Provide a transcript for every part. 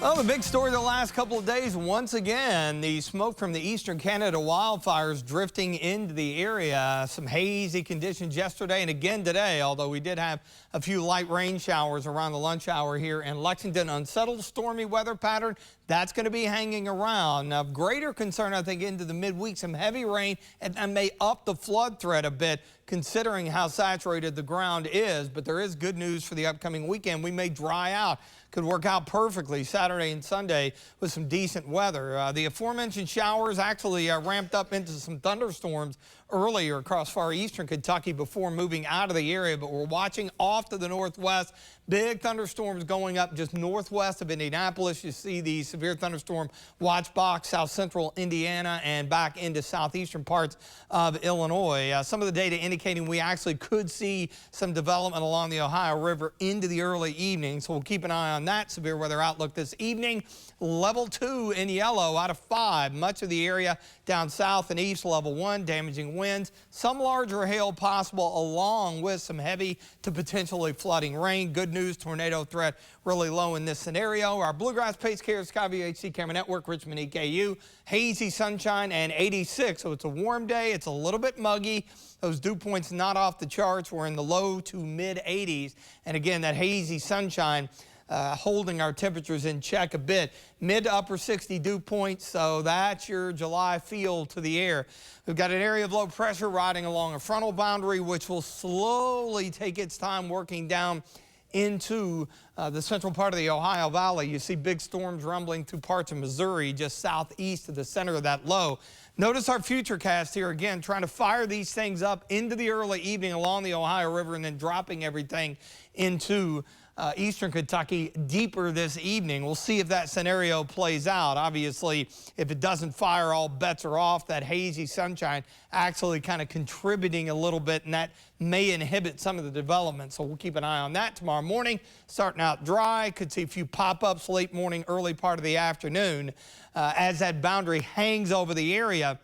Well, the big story the last couple of days, once again, the smoke from the eastern Canada wildfires drifting into the area. Some hazy conditions yesterday and again today, although we did have a few light rain showers around the lunch hour here in Lexington. Unsettled stormy weather pattern, that's going to be hanging around. Now, of greater concern, I think, into the midweek, some heavy rain and may up the flood threat a bit, considering how saturated the ground is. But there is good news for the upcoming weekend. We may dry out. Could work out perfectly Saturday and Sunday with some decent weather. The aforementioned showers actually ramped up into some thunderstorms earlier across far eastern Kentucky before moving out of the area, but we're watching off to the northwest. Big thunderstorms going up just northwest of Indianapolis. You see the severe thunderstorm watch box, south central Indiana and back into southeastern parts of Illinois. Some of the data indicating we actually could see some development along the Ohio River into the early evening, so we'll keep an eye on that severe weather outlook this evening. Level 2 in yellow out of 5. Much of the area down south and east. Level 1, damaging winds. Some larger hail possible along with some heavy to potentially flooding rain. Good news, tornado threat really low in this scenario. Our Bluegrass Pace Care Sky VHC Camera Network, Richmond EKU. Hazy sunshine and 86, so it's a warm day. It's a little bit muggy. Those dew points not off the charts. We're in the low to mid 80s. And again, that hazy sunshine holding our temperatures in check a bit. Mid to upper 60 dew points, so that's your July feel to the air. We've got an area of low pressure riding along a frontal boundary, which will slowly take its time working down into the central part of the Ohio Valley. You see big storms rumbling through parts of Missouri just southeast of the center of that low. Notice our futurecast here again, trying to fire these things up into the early evening along the Ohio River and then dropping everything into eastern Kentucky deeper this evening. We'll see if that scenario plays out. Obviously, if it doesn't fire, all bets are off. That hazy sunshine actually kind of contributing a little bit, and that may inhibit some of the development. So we'll keep an eye on that tomorrow morning. Starting out dry, could see a few pop-ups late morning, early part of the afternoon as that boundary hangs over the area.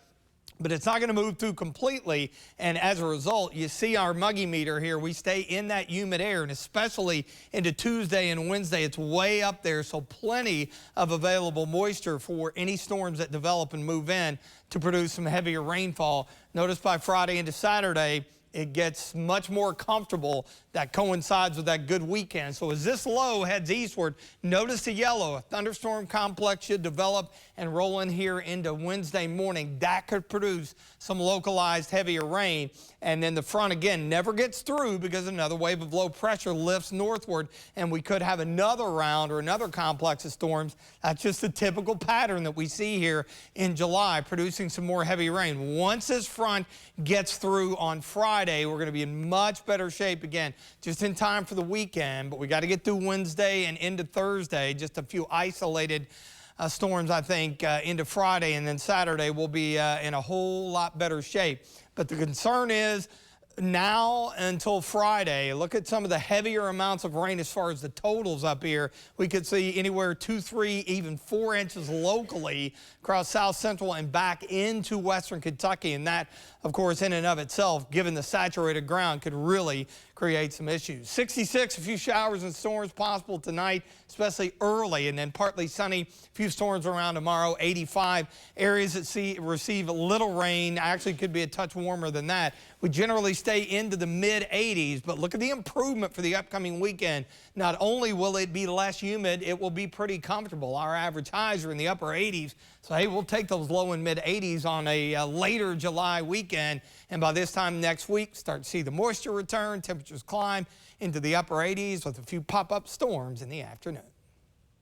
But it's not going to move through completely, and as a result, you see our muggy meter here. We stay in that humid air, and especially into Tuesday and Wednesday, it's way up there, so plenty of available moisture for any storms that develop and move in to produce some heavier rainfall. Notice by Friday into Saturday, it gets much more comfortable. That coincides with that good weekend. So as this low heads eastward, notice the yellow. A thunderstorm complex should develop and roll in here into Wednesday morning. That could produce some localized heavier rain. And then the front again never gets through because another wave of low pressure lifts northward, and we could have another round or another complex of storms. That's just the typical pattern that we see here in July, producing some more heavy rain. Once this front gets through on Friday, we're going to be in much better shape again, just in time for the weekend. But we got to get through Wednesday and into Thursday. Just a few isolated storms, I think, into Friday, and then Saturday we'll be in a whole lot better shape. But the concern is now until Friday, look at some of the heavier amounts of rain as far as the totals up here. We could see anywhere 2, 3, even 4 inches locally across south central and back into western Kentucky. And that, of course, in and of itself, given the saturated ground, could really create some issues. 66, a few showers and storms possible tonight, especially early, and then partly sunny. A few storms around tomorrow. 85 areas that receive a little rain. Actually could be a touch warmer than that. We generally stay into the mid 80s, but look at the improvement for the upcoming weekend. Not only will it be less humid, it will be pretty comfortable. Our average highs are in the upper 80s. So, hey, we'll take those low and mid 80s on a later July weekend. And by this time next week, start to see the moisture return, temperatures climb into the upper 80s with a few pop-up storms in the afternoon.